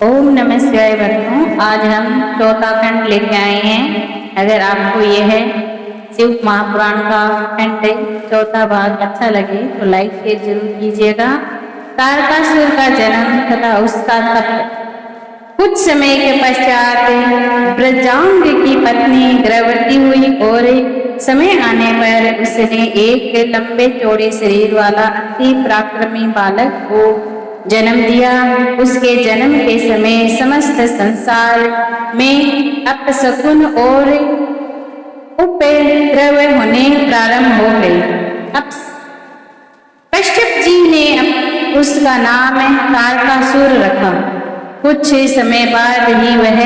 ओम नमः शिवाय भक्तों, आज हम चौथा खंड लेके आए हैं। अगर आपको यह शिव महापुराण का खंड चौथा भाग अच्छा लगे तो लाइक शेयर जरूर कीजिएगा। तारकासुर का जन्म तथा उसका तप। कुछ समय के पश्चात ब्रजांग की पत्नी गर्भवती हुई और समय आने पर उसने एक लंबे चौड़े शरीर वाला अति पराक्रमी बालक को जन्म दिया। उसके जन्म के समय समस्त संसार में अपशकुन और उपद्रव होने प्रारंभ हो गए। अब कश्यप जी ने उसका नाम तारकासुर रखा। कुछ समय बाद ही वह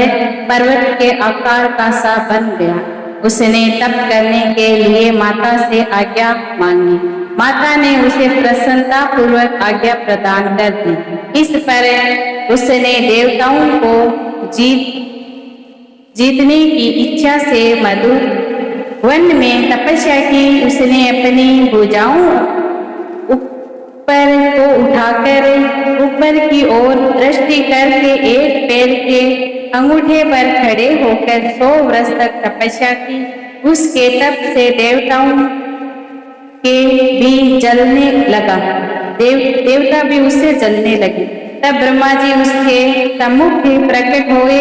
पर्वत के आकार का सा बन गया। उसने तप करने के लिए माता से आज्ञा मांगी। माता ने उसे प्रसन्नता पूर्वक आज्ञा प्रदान कर दी। इस पर उसने देवताओं को जीतने की इच्छा से मधु वन में तपस्या की। उसने अपनी भुजाओं ऊपर को उठाकर ऊपर की ओर दृष्टि करके एक पैर के अंगूठे पर खड़े होकर 100 वर्ष तक तपस्या की। उसके तप से देवताओं के भी जलने लगा। देवता भी उससे जलने लगे। तब ब्रह्मा जी उसके सम्मुख प्रकट हुए।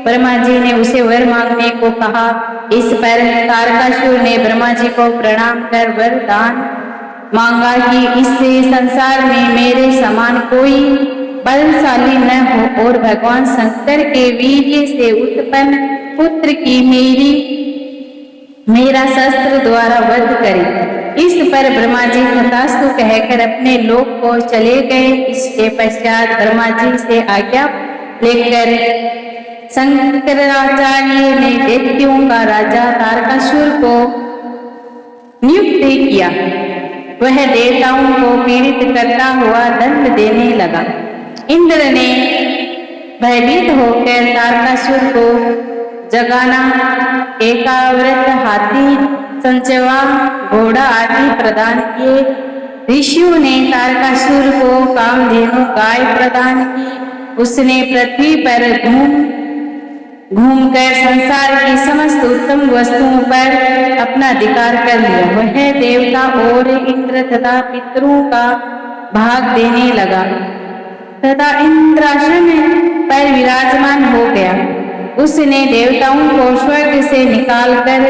ब्रह्मा जी ने उसे वर मांगने को कहा। इस पर तारकासुर ने ब्रह्मा जी को प्रणाम कर वरदान मांगा कि इस संसार में मेरे समान कोई बलशाली न हो और भगवान शंकर के वीर्य से उत्पन्न पुत्र की मेरा शस्त्र द्वारा वध करे। इस पर ब्रह्मा जी तथास्तु कहकर अपने लोक को चले गए। इसके पश्चात ब्रह्मा जी से आज्ञा लेकर शंकराचार्य ने दैत्यों का राजा तारकासुर को नियुक्त किया। वह देवताओं को पीड़ित करता हुआ दंड देने लगा। इंद्र ने भयभीत होकर तारकासुर को जगाना, एकाव्रत हाथी, संचवा, घोड़ा आदि प्रदान किए। ऋषियों ने तारकासुर को कामधेनु गाय प्रदान की। उसने पृथ्वी पर घूमकर संसार की समस्त उत्तम वस्तुओं पर अपना अधिकार कर लिया। वह देवता और इंद्र तथा पितरों का भाग देने लगा तथा इंद्रासन पर विराजमान हो गया। उसने देवताओं को स्वर्ग से निकालकर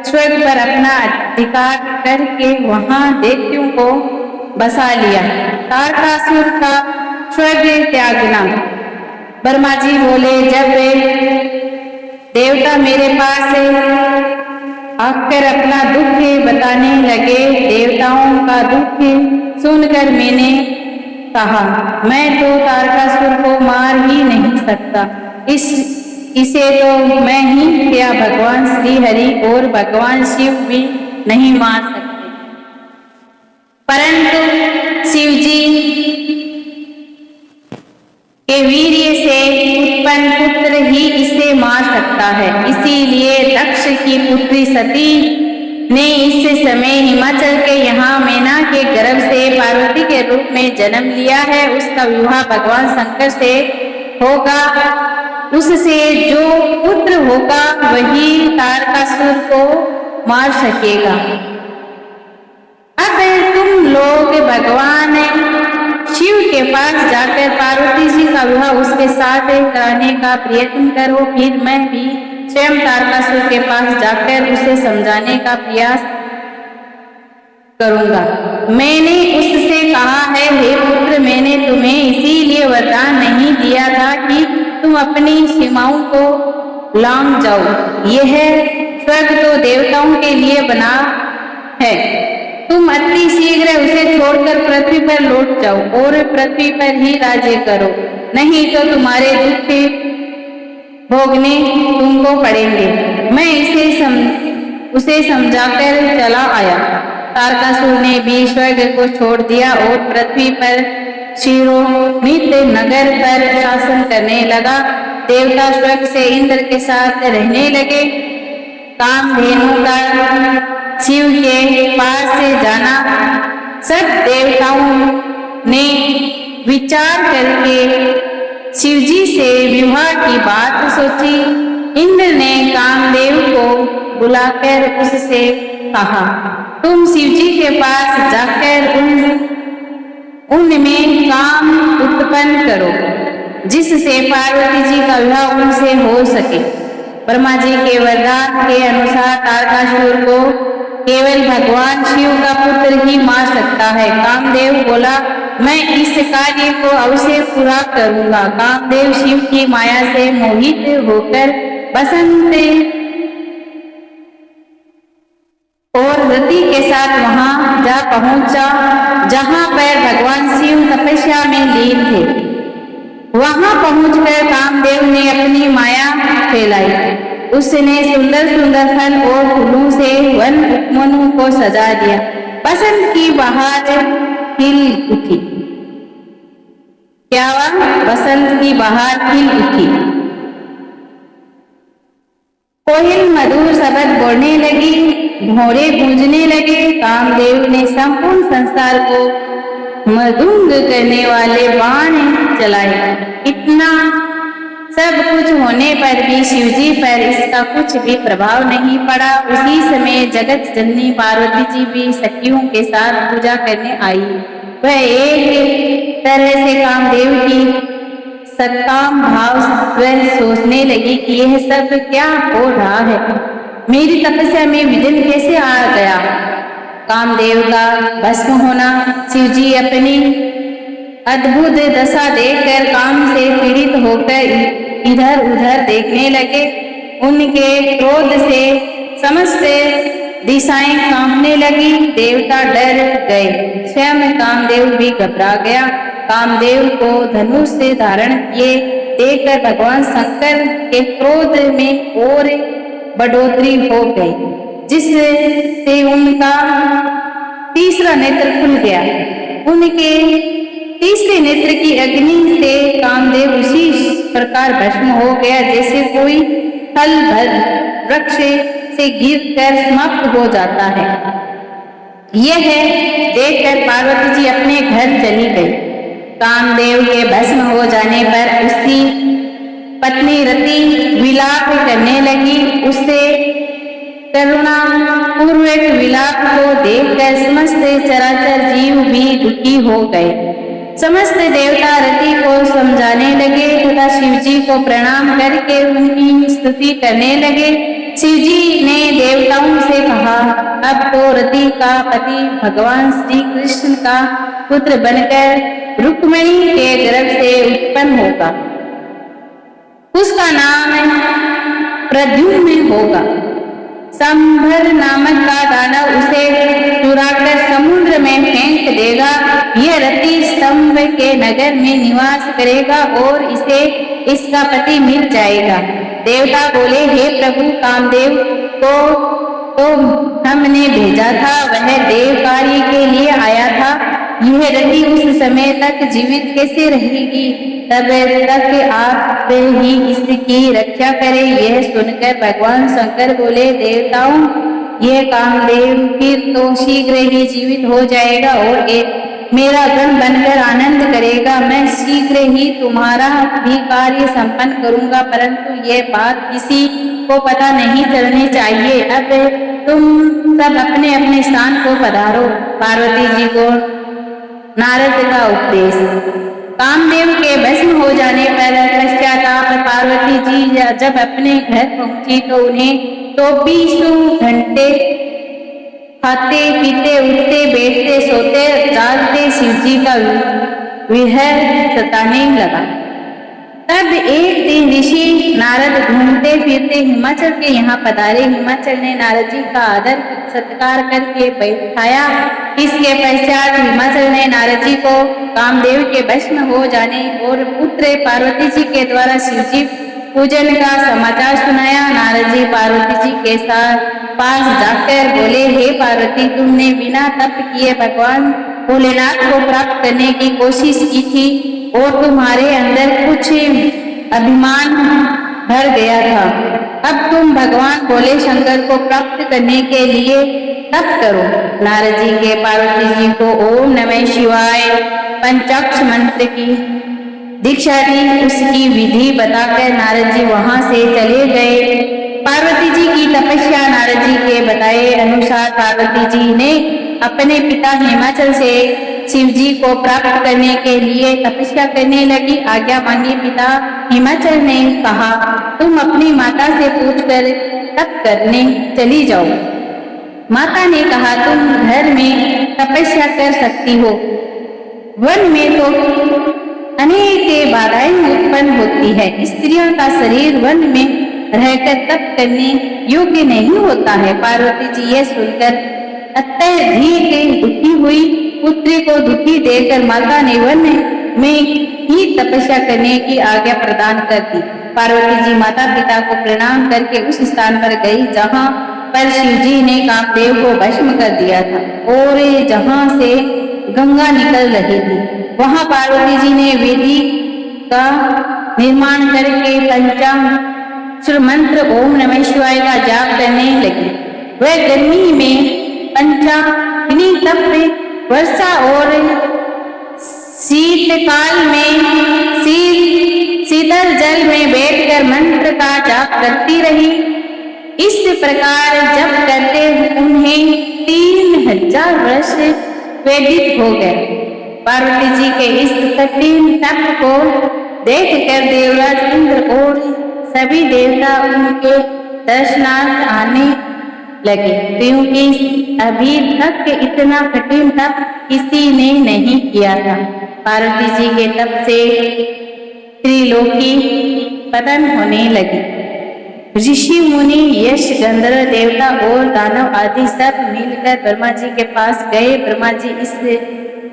स्वर्ग पर अपना अधिकार करके वहां दैत्यों को बसा लिया। तारकासुर का स्वर्ग त्यागना। ब्रह्मा जी बोले, जब देवता मेरे पास आकर अपना दुख बताने लगे, देवताओं का दुख सुनकर मैंने कहा, मैं तो तारकासुर को मार ही नहीं सकता। इसे तो मैं ही क्या भगवान श्री हरि और भगवान शिव भी नहीं मार सकते, परंतु शिव जी के वीर्य से उत्पन्न पुत्र ही इसे मार सकता है। इसीलिए दक्ष की पुत्री सती ने इस समय हिमाचल के यहाँ मैना के गर्भ से पार्वती के रूप में जन्म लिया है। उसका विवाह भगवान शंकर से होगा। उससे जो पुत्र होगा वही तारकासुर को मार सकेगा। अब तुम लोग भगवान शिव के पास जाकर पार्वती जी का विवाह उसके साथ कराने का प्रयत्न करो। फिर मैं भी स्वयं तारकासुर के पास जाकर उसे समझाने का प्रयास करूंगा। मैंने उससे कहा है, हे पुत्र, मैंने तुम्हें इसीलिए वरदान नहीं दिया था कि तुम अपनी सीमाओं को लांघ जाओ। यह स्वर्ग तो देवताओं के लिए बना है। तुम अति शीघ्र उसे छोड़कर पृथ्वी पर लौट जाओ और पृथ्वी पर ही राज्य करो, नहीं तो तुम्हारे दुख भोगने तुमको पड़ेंगे। मैं उसे समझाकर चला आया। तारकासुर ने भी स्वर्ग को छोड़ दिया और पृथ्वी पर शिरोमित नगर पर शासन करने लगा। देवता स्वर्ग से इंद्र के साथ रहने लगे। कामधेनु का शिव के पास से जाना सब देवताओं ने विचार करके शिव जी से विवाह की बात सोची। इंद्र ने कामदेव को बुलाकर उससे कहा, तुम शिव जी के पास जाकर उनमें काम उत्पन्न करो, जिससे पार्वती जी का विवाह उनसे हो सके। ब्रह्मा जी के वरदान के अनुसार तारकासुर को केवल भगवान शिव का पुत्र ही मार सकता है। कामदेव बोला, मैं इस कार्य को अवश्य पूरा करूंगा। कामदेव शिव की माया से मोहित होकर बसंत और रति के साथ वहां जा पहुंचा, जहां पर भगवान शिव तपस्या में लीन थे। वहां पहुंचकर कामदेव ने अपनी माया फैलाई। उसने सुंदर सुंदर फल और फूलों से वन उपवनों को सजा दिया। बसंत की बहार खिल उठी। क्या हुआ? बसंत की बहार खिल उठी। कोयल मधुर शब्द बोलने लगी, भौरे गूंजने लगे। कामदेव ने संपूर्ण संसार को मधुंग करने वाले बाण चलाए। इतना सब कुछ होने पर भी शिवजी पर इसका कुछ भी प्रभाव नहीं पड़ा। उसी समय जगत जननी पार्वती जी भी सखियों के साथ पूजा करने आई। वह एक तरह से कामदेव की सकाम भाव वह सोचने लगी कि यह सब क्या हो रहा है, मेरी तपस्या में विघ्न कैसे आ गया। कामदेव का भस्म होना। शिवजी अपनी अद्भुत दशा देखकर काम से पीड़ित होकर इधर उधर देखने लगे। उनके क्रोध से समस्त दिशाएं कांपने लगी। देवता डर गए। स्वयं कामदेव भी घबरा गया। कामदेव को धनुष से धारण किए देखकर भगवान शंकर के क्रोध में और बढ़ोतरी हो गई, जिससे उनका तीसरा नेत्र खुल गया। उनके तीसरे नेत्र की अग्नि से कामदेव उसी प्रकार भस्म हो गया जैसे कोई फल भर वृक्ष से गिरकर समाप्त हो जाता है। यह देखकर पार्वती जी अपने घर चली गई। कामदेव के भस्म हो जाने पर उसकी पत्नी रति विलाप करने लगी। उससे करुणा पूर्वक विलाप को देखकर समस्त चराचर जीव भी दुखी हो गए। समस्त देवता रति को समझाने लगे तथा शिवजी को प्रणाम करके उनकी स्तुति करने लगे। शिवजी ने देवताओं से कहा, अब तो रति का पति भगवान श्री कृष्ण का पुत्र बनकर रुक्मिणी के गर्भ से उत्पन्न होगा। उसका नाम प्रद्युम्न होगा। संभर नामक का दानव उसे चुराकर समुद्र में फेंक देगा। यह रति स्तंभ के नगर में निवास करेगा और इसे इसका पति मिल जाएगा। देवता बोले, हे प्रभु, कामदेव को तो हमने भेजा था, वह देव कार्य के लिए आया था। यह रति उस समय तक जीवित कैसे रहेगी? तब तक आप ही इसकी रक्षा करें। यह सुनकर भगवान शंकर बोले, देवताओं, यह कामदेव फिर तो शीघ्र ही जीवित हो जाएगा और मेरा गण बनकर आनंद करेगा। मैं शीघ्र ही तुम्हारा भी कार्य संपन्न करूंगा, परंतु यह बात किसी को पता नहीं चलनी चाहिए। अब तुम सब अपने अपने स्थान को पधारो। पार्वती जी को नारद का उपदेश। कामदेव के भस्म हो जाने पर पश्चाताप पार्वती जी जब अपने घर पहुंची तो उन्हें 24 घंटे खाते पीते उठते बैठते सोते जागते शिवजी का विहर सताने लगा। तब एक दिन ऋषि नारद घूमते फिरते हिमाचल के यहाँ पधारे। हिमाचल ने नारद जी का आदर सत्कार करके बैठाया। इसके पश्चात हिमाचल ने नारद जी को कामदेव के भस्म हो जाने और पुत्र पार्वती जी के द्वारा शिवजी पूजन का समाचार सुनाया। नारद जी पार्वती जी के साथ पास जाकर बोले, हे पार्वती, तुमने बिना तप किए भगवान भोलेनाथ को प्राप्त करने की कोशिश की थी और तुम्हारे अंदर कुछ अभिमान भर गया था। अब तुम भगवान भोले शंकर को प्राप्त करने के लिए तप करो। नारद जी के पार्वती जी को ओम नमः शिवाय पंचाक्ष मंत्र की दीक्षा दी। उसकी विधि बताकर नारद जी वहां से चले गए। पार्वती जी की तपस्या नारद जी के बताए अनुसार पार्वती जी ने अपने पिता हिमाचल से शिव जी को प्राप्त करने के लिए तपस्या करने लगी। आज्ञा मांगी। पिता हिमाचल ने कहा, तुम अपनी माता से पूछकर तप करने चली जाओ। माता ने कहा, तुम घर में तपस्या कर सकती हो, वन में तो अनेक बाधाएं उत्पन्न होती है। स्त्रियों का शरीर वन में रहकर तप करने योग्य नहीं होता है। पार्वती जी ये सुनकर अत्यधिक दुखी हुई। पुत्री को दुखी देखकर माता ने वन में ही तपस्या करने की आज्ञा प्रदान कर दी। पार्वती जी माता पिता को प्रणाम करके उस स्थान पर गई जहाँ पर शिव जी ने कामदेव को भस्म कर दिया था और जहाँ से गंगा निकल रही थी। वहां पार्वती जी ने वेदी का निर्माण करके पंचाक्षर मंत्र ओम नमः शिवाय का जाप करने लगी। वह गर्मी में पंचाग्नि तप, वर्षा और शीतकाल में शीतल जल में बैठकर मंत्र का जाप करती रही। इस प्रकार जप करते उन्हें 3000 वर्ष व्यतीत हो गए। पार्वती जी के इस कठिन तप को देखकर देवराज इंद्र और सभी देवता उनके दर्शनार्थ आने लगे, क्योंकि अभी तक इतना कठिन तप किसी ने नहीं किया था। पार्वती जी के तप से त्रिलोकी पतन होने लगी। ऋषि मुनि यश गंधर्व देवता और दानव आदि सब मिलकर ब्रह्मा जी के पास गए। ब्रह्मा जी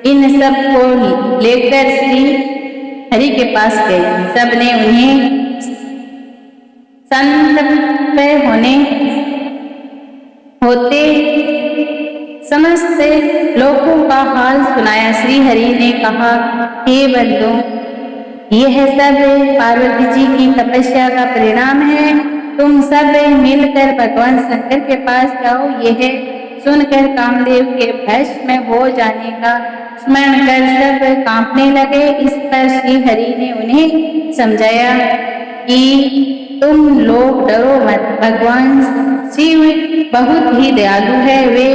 इन सब को लेकर श्री हरि के पास गए। सबने उन्हें संतप्त होते समस्त लोगों का हाल सुनाया। श्री हरि ने कहा, हे बंधु, यह सब पार्वती जी की तपस्या का परिणाम है। तुम सब मिलकर भगवान शंकर के पास जाओ। यह सुनकर कामदेव के भस्म हो जाने का स्मरण कर सब कांपने लगे। इस पर श्री हरि ने उन्हें समझाया कि तुम लोग डरो मत, भगवान शिव बहुत ही दयालु है, वे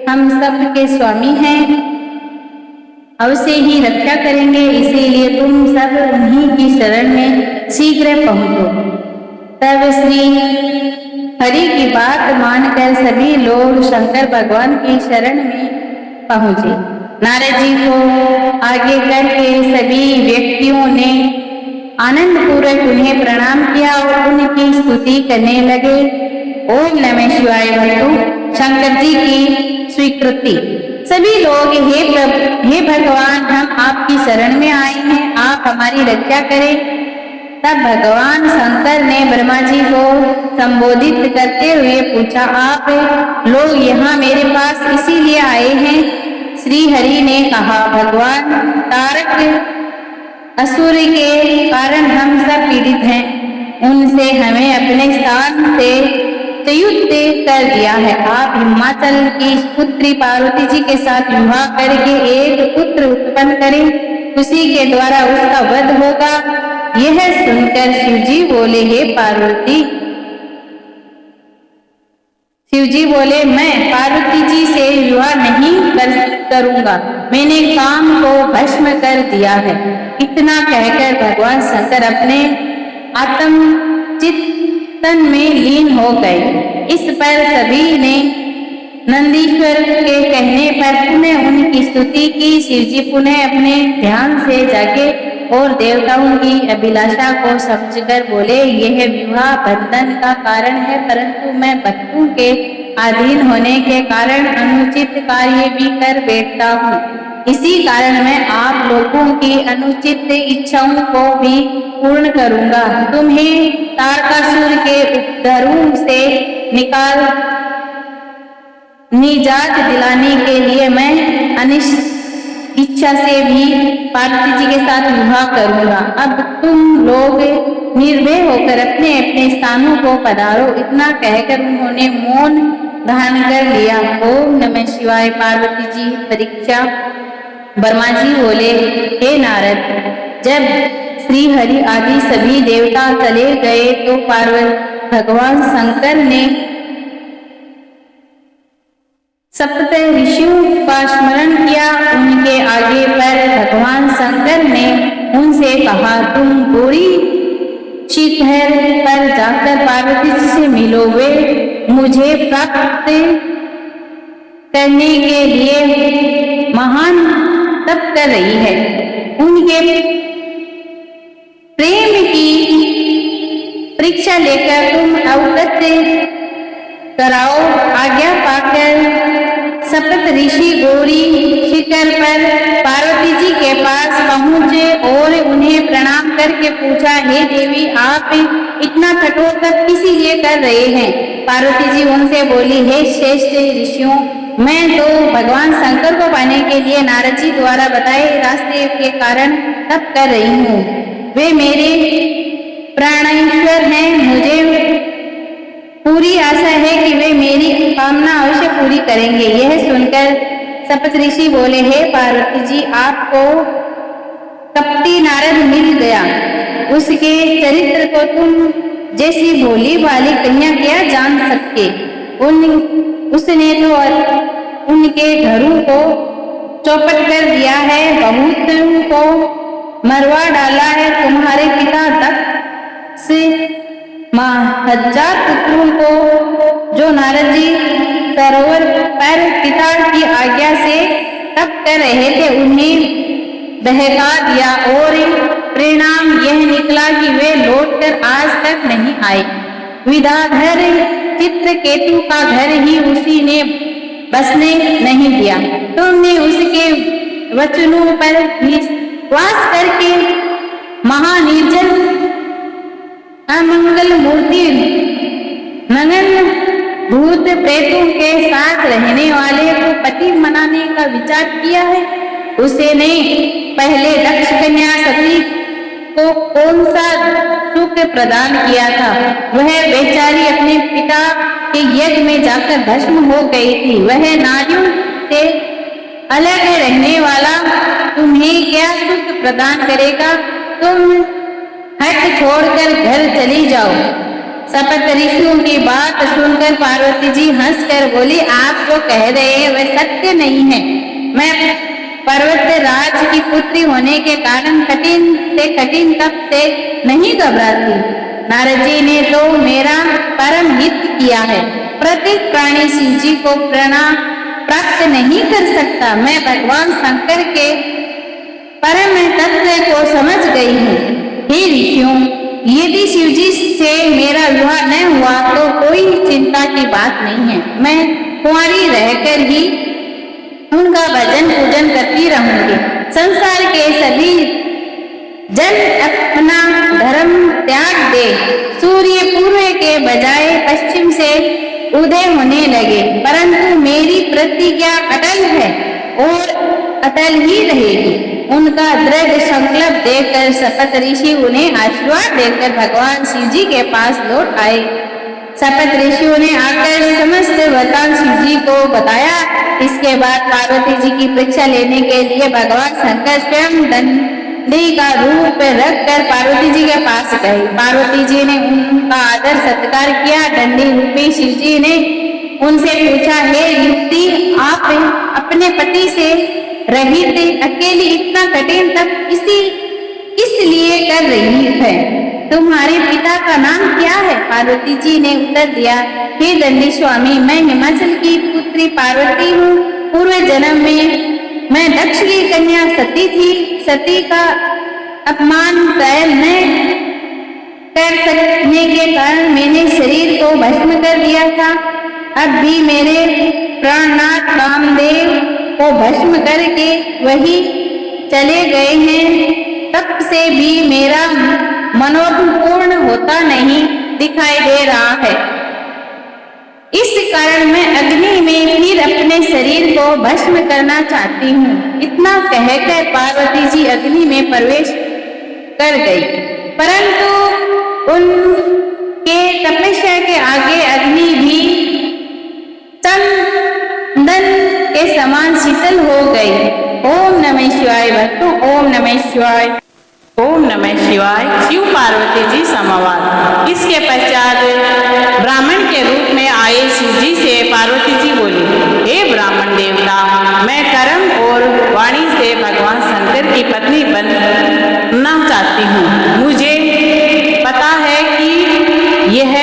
हम सब के स्वामी हैं, अवश्य ही रक्षा करेंगे, इसीलिए तुम सब उन्हीं की शरण में शीघ्र पहुंचो। तब श्री हरि की बात मानकर सभी लोग शंकर भगवान की शरण में पहुंचे। नारद जी को आगे करके सभी व्यक्तियों ने आनंद पूर्वक उन्हें प्रणाम किया और उनकी स्तुति करने लगे। ओम नमः शिवाय बंधु, शंकर जी की स्वीकृति। सभी लोग, हे भगवान, हम आपकी शरण में आए हैं, आप हमारी रक्षा करें। तब भगवान शंकर ने ब्रह्मा जी को संबोधित करते हुए पूछा, आप लोग यहाँ मेरे पास इसीलिए आए हैं? श्री हरि ने कहा, भगवान, तारक असुर के कारण हम सब पीड़ित हैं, उनसे हमें अपने स्थान से च्युत कर दिया है। आप हिमाचल की पुत्री पार्वती जी के साथ विवाह करके एक पुत्र उत्पन्न करें, उसी के द्वारा उसका वध होगा। यह सुनकर शिवजी बोले, हे पार्वती, शिवजी बोले, मैं पार्वती जी से विवाह नहीं करूंगा, मैंने काम को भस्म कर दिया है। इतना कहकर भगवान शंकर अपने आत्म चिंतन में लीन हो गए। इस पर सभी ने नंदीश्वर के कहने पर पुनः उनकी स्तुति की। शिवजी पुनः अपने ध्यान से जागे और देवताओं की अभिलाषा को समझकर बोले, यह विवाह बंधन का कारण है, परंतु मैं भक्तों के अधीन होने के कारण अनुचित कार्य भी कर बैठता हूँ। इसी कारण मैं आप लोगों की अनुचित इच्छाओं को भी पूर्ण करूँगा। तुम्हें तारकासुर के उपद्रव से निजात दिलाने के लिए मैं अनिष्ट इच्छा से भी पार्वती जी के साथ विवाह करूंगा। अब तुम लोग निर्भय होकर अपने अपने स्थानों को पधारो। इतना कहकर उन्होंने मौन धारण कर लिया। ओम नमः शिवाय। पार्वती जी परीक्षा। ब्रह्मा जी बोले, हे नारद, जब श्री हरि आदि सभी देवता चले गए तो भगवान शंकर ने सप्त ऋषियों का स्मरण किया। उनके आगे पर भगवान शंकर ने उनसे कहा, तुम गौरी शिखर पर जाकर पार्वती जी से मिलो, वे मुझे प्राप्त करने के लिए महान तप कर रही है। उनके प्रेम की परीक्षा लेकर तुम अवगत कराओ। आज्ञा पाकर सप्त ऋषि गौरी शिखर पर पार्वती जी के पास पहुंचे और उन्हें प्रणाम करके पूछा, हे देवी, आप इतना कठोर तप किस लिए कर रहे हैं? पार्वती जी उनसे बोली, हे श्रेष्ठ ऋषियों, मैं तो भगवान शंकर को पाने के लिए नारद जी द्वारा बताए रास्ते के कारण तप कर रही हूँ। वे मेरे प्राणेश्वर हैं। मुझे पूरी आशा है कि वे मेरी कामना अवश्य पूरी करेंगे। यह सुनकर सप्त ऋषि बोले, हे पार्वती जी, आपको कपटी नारद मिल गया। उसके चरित्र को तुम जैसी भोली भाली कन्या क्या जान सके। उसने तो उनके घरों को चौपट कर दिया है, बहुतों को मरवा डाला है। तुम्हारे पिता दक्ष से 1000 पुत्रों को जो नारद जी सरोवर पर पिता की आज्ञा से तप कर रहे थे, उन्हें बहका दिया और परिणाम यह निकला कि वे लौटकर आज तक नहीं आए। विद्याधर चित्रकेतु का घर ही उसी ने बसने नहीं दिया। तुमने उसके वचनों पर विश्वास करके महानिर्जन अमंगल मूर्ति नगन भूत प्रेतों के साथ रहने वाले को पति मनाने का विचार किया है। उसने पहले दक्ष कन्या सती को कौन सा सुख प्रदान किया था? वह बेचारी अपने पिता के यज्ञ में जाकर भस्म हो गई थी। वह नारियों से अलग रहने वाला तुम्हें क्या सुख प्रदान करेगा? तुम हट छोड़कर घर चली जाओ। सप्त ऋषियों की बात सुनकर पार्वती जी हंसकर बोली, आप जो कह रहे हैं वह सत्य नहीं है। मैं पर्वत राज की पुत्री होने के कारण कठिन से कठिन तप से नहीं घबराती। नारद जी ने तो मेरा परम हित किया है। प्रत्येक प्राणी शिव जी को प्राप्त नहीं कर सकता। मैं भगवान शंकर के परम तत्व को समझ गई हूँ। हे ऋषियों, यदि शिव जी से मेरा विवाह न हुआ तो कोई चिंता की बात नहीं है। मैं कुंवारी रहकर ही उनका भजन पूजन करती रहूंगी। संसार के सभी जन अपना धर्म त्याग दे। सूर्य पूर्व के बजाय पश्चिम से उदय होने लगे, परंतु मेरी प्रतिज्ञा अटल है और अटल ही रहेगी। उनका दृढ़ संकल्प देखकर सप्त ऋषि उन्हें आशीर्वाद देकर भगवान शिव जी के पास लौट आए। सप्त ऋषियों ने आकर समस्त वरदान शिव जी को बताया। इसके बाद पार्वती जी की परीक्षा लेने के लिए भगवान शंकर स्वयं दंडी का रूप रखकर पार्वती जी के पास गए। पार्वती जी ने उनका आदर सत्कार किया। दंडी रूपी शिव जी ने उनसे पूछा, हे युक्ति, आप अपने पति से रहित अकेली इतना कठिन तप इसलिए कर रही है? तुम्हारे पिता का नाम क्या है? पार्वती जी ने उत्तर दिया, हे दंडी स्वामी, मैं हिमाचल की पुत्री पार्वती हूँ। पूर्व जन्म में मैं दक्ष की कन्या सती थी। सती का अपमान सहन न कर सकने के कारण मैंने शरीर को भस्म कर दिया था। अब भी मेरे प्राणनाथ कामदेव को भस्म करके वही चले गए हैं। तब से भी मेरा मनोरथ पूर्ण होता नहीं दिखाई दे रहा है। इस कारण मैं अग्नि में फिर अपने शरीर को भस्म करना चाहती हूँ। इतना कहकर पार्वती जी अग्नि में प्रवेश कर गई, परंतु उनके तपस्या के आगे अग्नि भी चंदन के समान शीतल हो गई। ओम नमः शिवाय भक्तों, ओम नमः शिवाय। ओम नमः शिवाय। शिव पार्वती जी संवाद। इसके पश्चात ब्राह्मण के रूप में आए शिव जी से पार्वती जी बोली, हे ब्राह्मण देवता, मैं कर्म और वाणी से भगवान शंकर की पत्नी बनना चाहती हूँ। मुझे पता है कि यह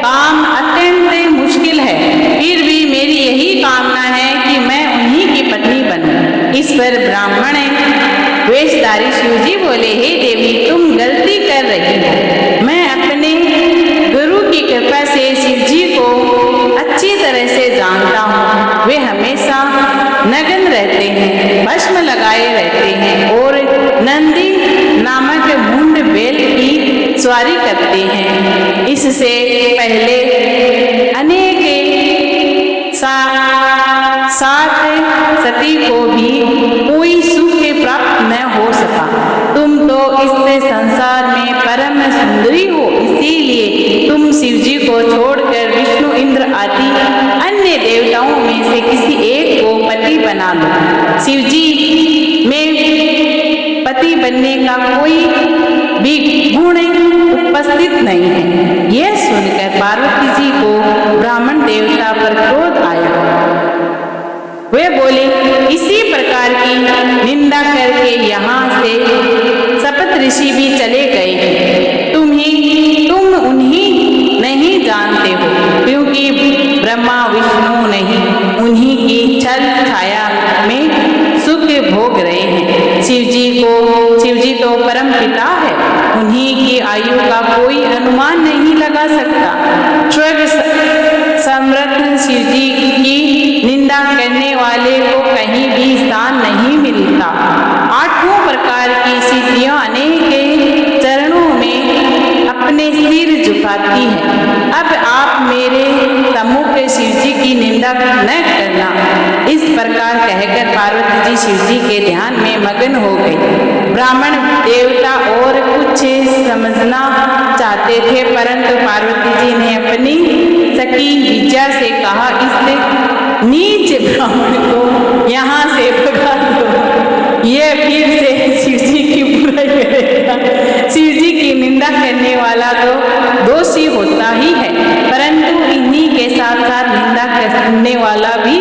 काम अत्यंत मुश्किल है, फिर भी मेरी यही कामना है कि मैं उन्हीं की पत्नी बनूं। इस पर ब्राह्मण वेशधारी शिव जी बोले, हे देवी, तुम गलती कर रही हो। मैं अपने गुरु की कृपा से शिव जी को अच्छी तरह से जानता हूँ। वे हमेशा नग्न रहते हैं, भस्म लगाए रहते हैं और नंदी नामक मुंड बैल की सवारी करते हैं। इससे पहले अनेक सात सती को भी कोई सुख प्राप्त न हो सका। तुम तो इस संसार में परम सुंदरी हो, इसीलिए तुम शिव जी को छोड़कर विष्णु, इंद्र आदि अन्य देवताओं में से किसी एक को पति बना लो। शिव जी में पति बनने का कोई भी गुण उपस्थित नहीं है। यह सुनकर पार्वती जी को ब्राह्मण देवता पर क्रोध आया। वे बोले, इसी प्रकार की निंदा करके यहाँ से सप्त ऋषि भी चले गए। तुम उन्हीं नहीं जानते हो, क्योंकि ब्रह्मा विष्णु नहीं उन्हीं की छल छाया में सुख भोग रहे हैं। शिव जी तो परम पिता है, उन्हीं की आयु का कोई अनुमान नहीं लगा सकता। स्वर्ग समृद्ध शिव जी की निंदा करने वाले को कहीं भी स्थान नहीं मिलता। आठों प्रकार की सिद्धियां अनेक चरणों में अपने सिर झुकाती हैं। अब आप मेरे सम्मुख शिव जी की निंदा न करना। इस प्रकार कहकर पार्वती जी शिव जी के ध्यान में मग्न हो गई। ब्राह्मण देवता और कुछ समझना चाहते थे, परंतु पार्वती जी ने अपनी सखी विद्या से कहा, इस नीच ब्राह्मण को यहाँ से भगा दो, यह फिर से शिव जी की बुराई करेगा। शिव जी की निंदा करने वाला तो दोषी होता ही है, परंतु इन्हीं के साथ साथ निंदा करने वाला भी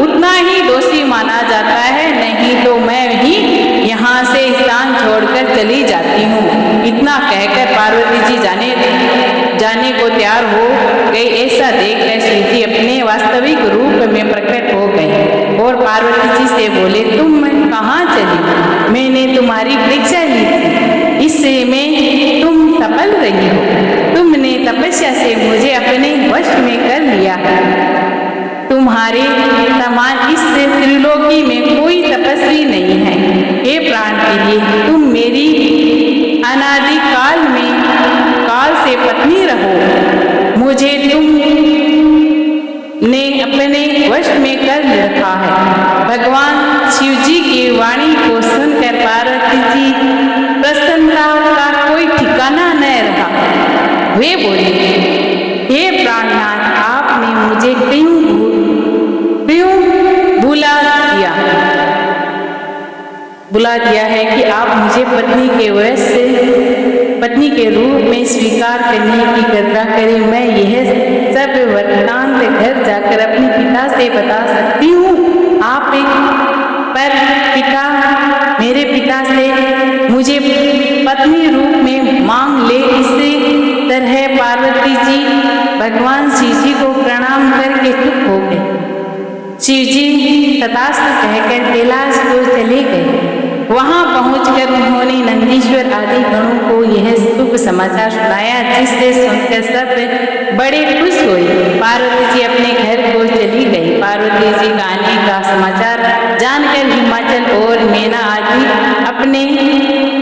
उतना ही दोषी माना जाता है। नहीं तो मैं ही यहाँ से स्थान छोड़कर चली जाती हूँ। इतना कहकर पार्वती जी जाने को तैयार हो गई। ऐसा देखकर शिव जी अपने वास्तविक रूप में प्रकट हो गए और पार्वती जी से बोले, तुम कहाँ चली? मैंने तुम्हारी परीक्षा ली थी, इसमें तुम सफल रही हो। तुमने तपस्या से मुझे अपने वश में कर लिया है। तुम्हारे समान इस त्रिलोकी में कोई तपस्वी नहीं है। हे प्राण प्रिय, तुम मेरी अनादि काल से पत्नी रहो। मुझे तुमने अपने वश में कर रखा है। भगवान शिव जी की वाणी को सुनकर पार्वती जी प्रसन्नता का कोई ठिकाना न रहा। वे बोले, हे प्राणनाथ, आपने मुझे क्यों बुला दिया है कि आप मुझे पत्नी के रूप में स्वीकार करने की कृपा करें। मैं यह सब वृत्तांत घर जाकर अपने पिता से बता सकती हूँ। आप मेरे पिता से मुझे पत्नी रूप में मांग ले। इसी तरह पार्वती जी भगवान शिव जी को प्रणाम करके चुप हो गए। शिव जी तथास्तु कहकर कैलाश को चले गए। वहां पहुंचकर उन्होंने नंदीश्वर आदि गणों को यह शुभ समाचार सुनाया, जिससे सुनकर सब बड़े खुश हुए। पार्वती जी अपने घर को चली गई। पार्वती जी का आने का समाचार जानकर हिमाचल और मेना आदि अपने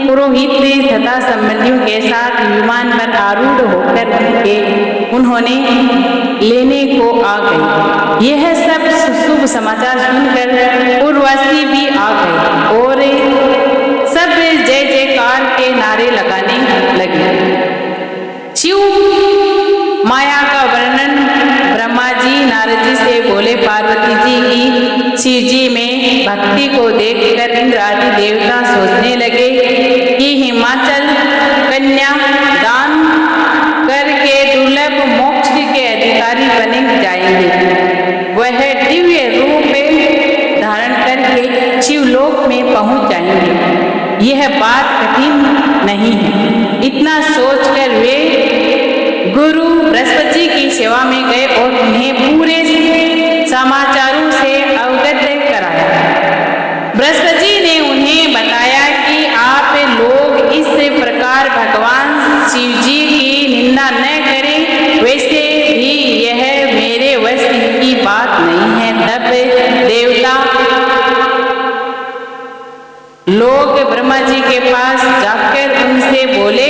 पुरोहित तथा संबंधियों के साथ विमान पर आरूढ़ होकर उन्होंने लेने को आ गई। यह सब शुभ समाचार सुनकर उर्वशी भी आ गई और सब जय जयकार के नारे लगाने लगे। शिव माया का वर्णन ब्रह्मा जी नारद जी से बोले। पार्वती जी की शिव जी में भक्ति को देखकर इंद्र आदि देवता सोचने लगे कि कन्या दान करके दुर्लभ मोक्ष के अधिकारी बने जाएंगे। वह दिव्य रूप धारण करके शिवलोक में पहुंच जाएंगे। यह बात कठिन नहीं है। इतना सोचकर वे गुरु बृहस्पति जी की सेवा में गए और उन्हें पूरे समाचारों से अवगत कराया। बृहस्पति जी ने उन्हें बताया कि आप लोग इस प्रकार भगवान शिव जी की निंदा न करें, वैसे भी यह मेरे वश की बात नहीं है। तब देवता लोग ब्रह्मा जी के पास जाकर उनसे बोले,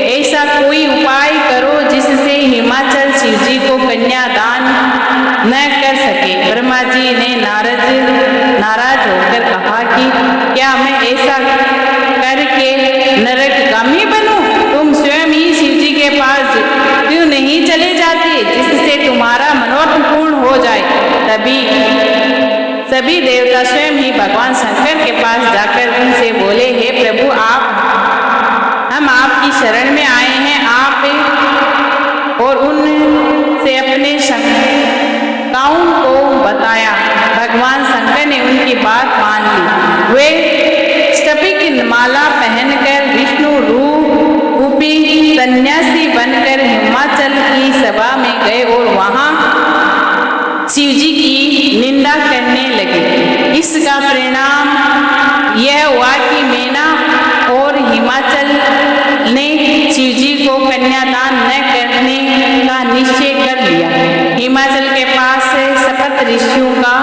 ऐसा कोई उपाय करो जिससे हिमाचल शिव जी को कन्यादान न कर सके। ब्रह्मा जी ने नाराज होकर कहा कि क्या मैं ऐसा करके नरकगामी बनूं? तुम स्वयं ही शिव जी के पास क्यों नहीं चले जाते जिससे तुम्हारा मनोरथ पूर्ण हो जाए। तभी सभी देवता स्वयं ही भगवान शंकर के पास जाकर उनसे बोले, हे प्रभु, हम आपकी शरण में आए हैं। आप और उनसे अपने शंकाओं को बताया। भगवान शंकर ने उनकी बात मान ली। वे स्फटिक माला पहनकर विष्णु रूपी सन्यासी बनकर हिमाचल की सभा में गए और वहां शिव जी की निंदा करने लगे। इसका परिणाम यह हुआ कि मैना और हिमाचल ने शिव जी को कन्यादान न करने का निश्चय कर लिया। हिमाचल के पास सप्त ऋषियों का